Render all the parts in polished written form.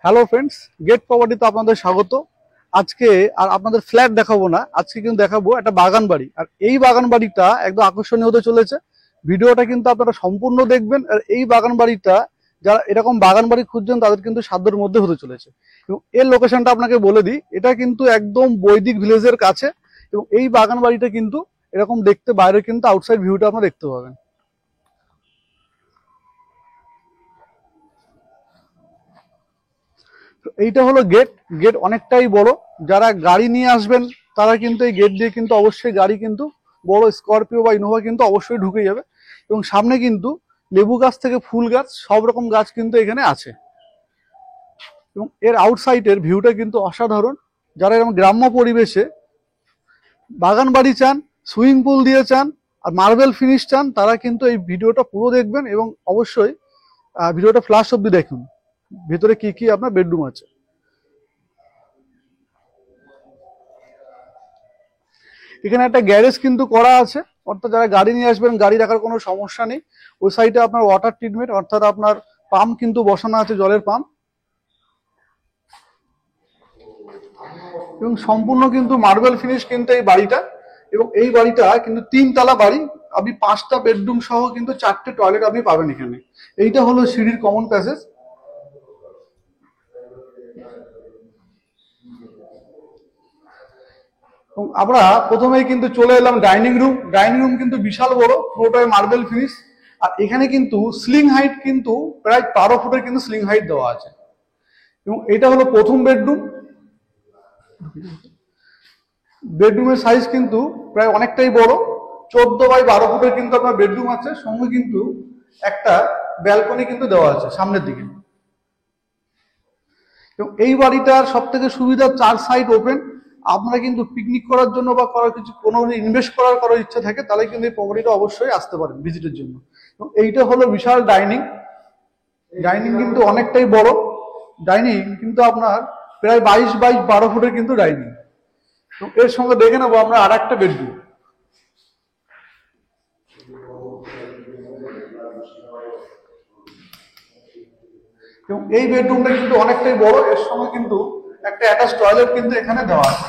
Hello friends, gate প্রপার্টিতে আপনাদের স্বাগত। আজকে আর আপনাদের ফ্ল্যাট দেখাবো না, আজকে কিন্তু দেখাবো একটা বাগান বাড়ি। আর এই বাগান বাড়িটা একদম আকর্ষণীয় হতে চলেছে। ভিডিওটা কিন্তু আপনারা সম্পূর্ণ দেখবেন। আর এই বাগান বাড়িটা যারা এরকম বাগান বাড়ি খুঁজছেন তাদের কিন্তু সাধ্যের মধ্যে হতে চলেছে। এবং এর লোকেশনটা আপনাকে বলে দিই, এটা কিন্তু একদম বৈদিক ভিলেজের কাছে। এবং এই বাগান বাড়িটা কিন্তু এরকম দেখতে, বাইরে কিন্তু আউটসাইড ভিউটা আপনারা দেখতে পাবেন। এইটা হলো গেট। গেট অনেকটাই বড়। যারা গাড়ি নিয়ে আসবেন তারা কিন্তু এই গেট দিয়ে কিন্তু অবশ্যই গাড়ি কিন্তু বড় স্করপিও বা ইনোভা কিন্তু অবশ্যই ঢুকে যাবে। এবং সামনে কিন্তু লেবু গাছ থেকে ফুল গাছ সব রকম গাছ কিন্তু এখানে আছে। এবং এর আউটসাইডের ভিউটা কিন্তু অসাধারণ। যারা এরকম গ্রাম্য পরিবেশে বাগান বাড়ি চান, সুইমিং পুল দিয়ে চান আর মার্বেল ফিনিশ চান, তারা কিন্তু এই ভিডিওটা পুরো দেখবেন। এবং অবশ্যই ভিডিওটা ফ্লাশ অব্দি দেখুন ভেতরে কি কি আপনার বেডরুম আছে। এখানে একটা গ্যারেজ কিন্তু করা আছে, অর্থাৎ যারা গাড়ি নিয়ে আসবেন গাড়ি রাখার কোনো সমস্যা নেই। ওই সাইডে আপনার ওয়াটার ট্রিটমেন্ট অর্থাৎ আপনার পাম্প কিন্তু বসানো আছে, জলের পাম্প। এবং সম্পূর্ণ কিন্তু মার্বেল ফিনিশ কিন্তু এই বাড়িটা। এবং এই বাড়িটা কিন্তু 3 তলা বাড়ি। আপনি 5টা বেডরুম সহ কিন্তু 4টে টয়লেট আপনি পাবেন এখানে। এইটা হলো সিঁড়ির কমন প্যাসেজ। এবং আমরা প্রথমেই কিন্তু চলে এলাম ডাইনিং রুম। ডাইনিং রুম কিন্তু বিশাল বড়, পুরোটাই মার্বেল ফিনিশ। আর এখানে কিন্তু স্লিং হাইট কিন্তু প্রায় 12 ফুটের কিন্তু স্লিং হাইট দেওয়া আছে। এবং এটা হলো প্রথম বেডরুম। বেডরুমের সাইজ কিন্তু প্রায় অনেকটাই বড়, 14 বাই 12 ফুটের কিন্তু আপনার বেডরুম আছে। সঙ্গে কিন্তু একটা ব্যালকনি কিন্তু দেওয়া আছে সামনের দিকে। এবং এই বাড়িটার সব থেকে সুবিধা, 4 সাইড ওপেন। আপনারা কিন্তু পিকনিক করার জন্য বা করার কিছু কোনো ইনভেস্ট করার ইচ্ছা থাকে তাহলে কিন্তু এই প্রপার্টিটা অবশ্যই আসতে পারেন ভিজিটের জন্য। এবং এইটা হলো বিশাল ডাইনিং। ডাইনিং কিন্তু অনেকটাই বড়। ডাইনিং কিন্তু আপনার প্রায় 22 বাই 12 ফুটের কিন্তু ডাইনিং। এবং এর সঙ্গে দেখে নেবো আমরা আর একটা বেডরুম। এবং এই বেডরুমটা কিন্তু অনেকটাই বড়, এর সঙ্গে কিন্তু একটা অ্যাটাচ টয়লেট কিন্তু এখানে দেওয়া আছে।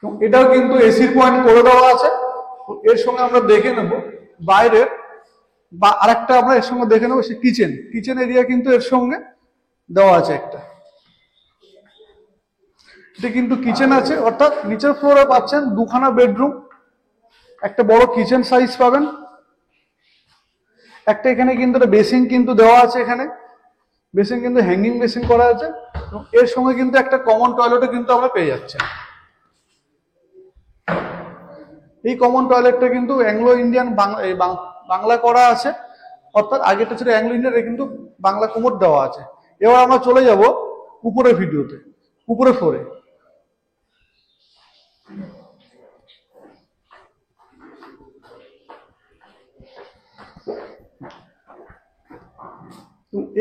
এবং এটাও কিন্তু এসির পয়েন্ট করে দেওয়া আছে। এর সঙ্গে আমরা দেখে নেব বাইরের বা আরেকটা আমরা এর সঙ্গে দেখে নেবো সে কিচেন। কিচেন এরিয়া কিন্তু এর সঙ্গে দেওয়া আছে একটা। এটা কিন্তু কিচেন আছে, অর্থাৎ নিচের ফ্লোরে পাচ্ছেন 2খানা বেডরুম, একটা বড় কিচেন সাইজ পাবেন। একটা এখানে কিন্তু একটা বেসিন কিন্তু দেওয়া আছে। এখানে বেসিন কিন্তু হ্যাঙ্গিং বেসিন করা আছে। এবং এর সঙ্গে কিন্তু একটা কমন টয়লেটও কিন্তু আমরা পেয়ে যাচ্ছি। এই কমন টয়লেটটা কিন্তু অ্যাংলো ইন্ডিয়ান বাংলা করা আছে, অর্থাৎ আগেটা ছিল অ্যাংলো ইন্ডিয়ান, কিন্তু বাংলা কোমর দেওয়া আছে। এবার আমরা চলে যাব উপরের ভিডিওতে, উপরে ফ্লোরে।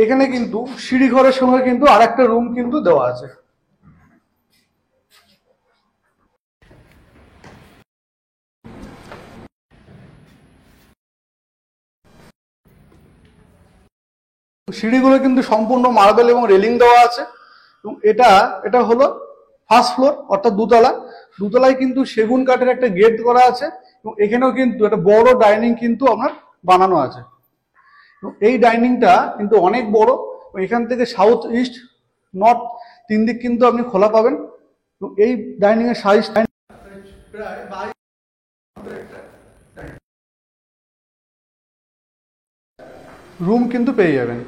এখানে কিন্তু সিঁড়ি ঘরের সঙ্গে কিন্তু আরেকটা রুম কিন্তু দেওয়া আছে। সিঁড়িগুলো কিন্তু সম্পূর্ণ মার্বেল এবং রেলিং দেওয়া আছে। এবং এটা এটা হলো ফার্স্ট ফ্লোর, অর্থাৎ 2তলা। 2তলায় কিন্তু সেগুন কাঠের একটা গেট করা আছে। এবং এখানেও কিন্তু একটা বড় ডাইনিং কিন্তু আপনার বানানো আছে। এবং এই ডাইনিংটা কিন্তু অনেক বড়। এখান থেকে সাউথ ইস্ট নর্থ 3 দিক কিন্তু আপনি খোলা পাবেন। এবং এই ডাইনিং এর সাইজ প্রায় রুম কিন্তু পেয়ে যাবেন।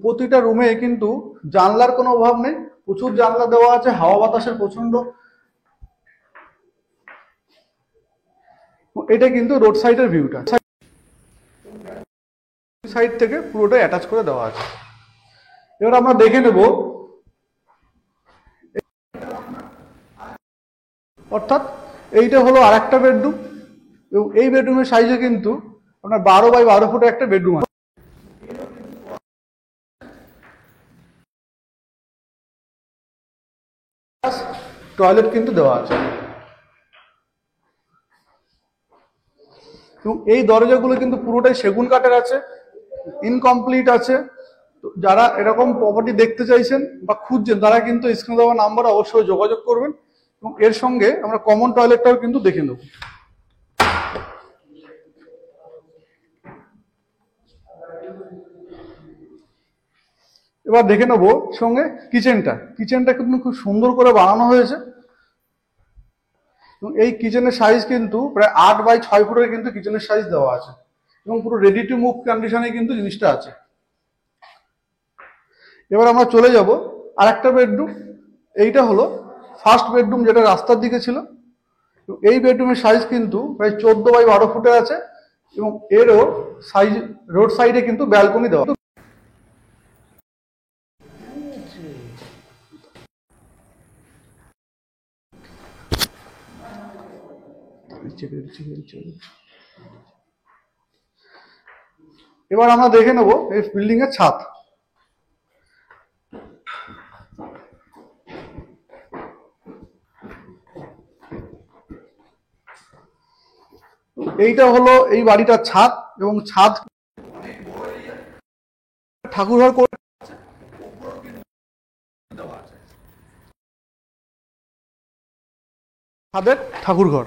প্রতিটা রুমে কিন্তু জানলার কোনো অভাব নেই, প্রচুর জানলা দেওয়া আছে, হাওয়া বাতাসের প্রচন্ড। এটা কিন্তু রোড সাইডের ভিউটা, সাইড থেকে পুরোটা অ্যাটাচ করে দেওয়া আছে। এবার আমরা দেখে নেব, অর্থাৎ এইটা হলো আর একটা বেডরুম। এবং এই বেডরুমের সাইজে কিন্তু আপনার 12 বাই 12 ফুটের একটা বেডরুম আছে। টয়লেট কিন্তু দেওয়া আছে। এবং এই দরজাগুলো কিন্তু পুরোটাই সেগুন কাঠের আছে, ইনকমপ্লিট আছে। তো যারা এরকম প্রপার্টি দেখতে চাইছেন বা খুঁজছেন তারা কিন্তু স্ক্রিনে দেওয়া নাম্বারে অবশ্যই যোগাযোগ করবেন। এবং এর সঙ্গে আমরা কমন টয়লেটটাও কিন্তু দেখে নেব। এবার দেখে নেব সঙ্গে কিচেনটা কিন্তু খুব সুন্দর করে বানানো হয়েছে। এবং এই কিচেনের সাইজ কিন্তু প্রায় 8 বাই 6 ফুটের কিন্তু কিচেনের সাইজ দেওয়া আছে এবং পুরো রেডি টু মুভ কন্ডিশনে কিন্তু জিনিসটা আছে। এবার আমরা চলে যাব আরেকটা বেডরুম। এইটা হলো ফার্স্ট বেডরুম, যেটা রাস্তার দিকে ছিল। এই বেডরুমের সাইজ কিন্তু প্রায় 14 বাই 12 ফুটের আছে এবং এরও সাইজ রোড সাইডে কিন্তু ব্যালকনি দেওয়া। এবার আমরা দেখে নেব এই বিল্ডিং এর ছাদ। এইটা হলো এই বাড়িটার ছাদ এবং ছাদ ঠাকুরঘর করে ছাদের ঠাকুরঘর।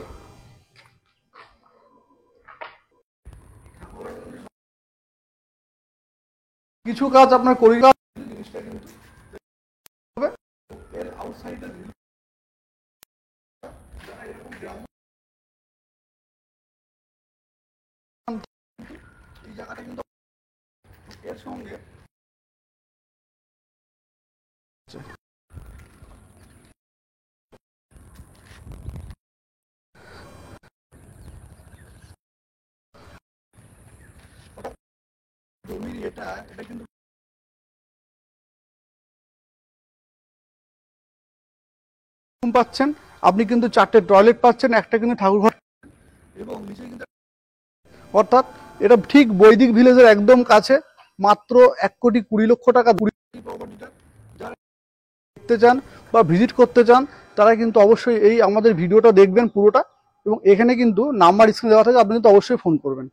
কিছু কাজ আপনার করিডর এর সঙ্গে জমির এটা কিন্তু পাচ্ছেন আপনি, কিন্তু 4টে টয়লেট পাচ্ছেন, একটা কিন্তু ঠাকুরঘর এবং নিচে কিন্তু, অর্থাৎ এটা ঠিক বৈদিক ভিলেজের একদম কাছে, মাত্র 1,20,00,000 টাকা। যারা দেখতে চান বা ভিজিট করতে চান তারা কিন্তু অবশ্যই এই আমাদের ভিডিওটা দেখবেন পুরোটা, এবং এখানে কিন্তু নাম্বার স্ক্রিনে দেওয়া থাকে, আপনি কিন্তু অবশ্যই ফোন করবেন।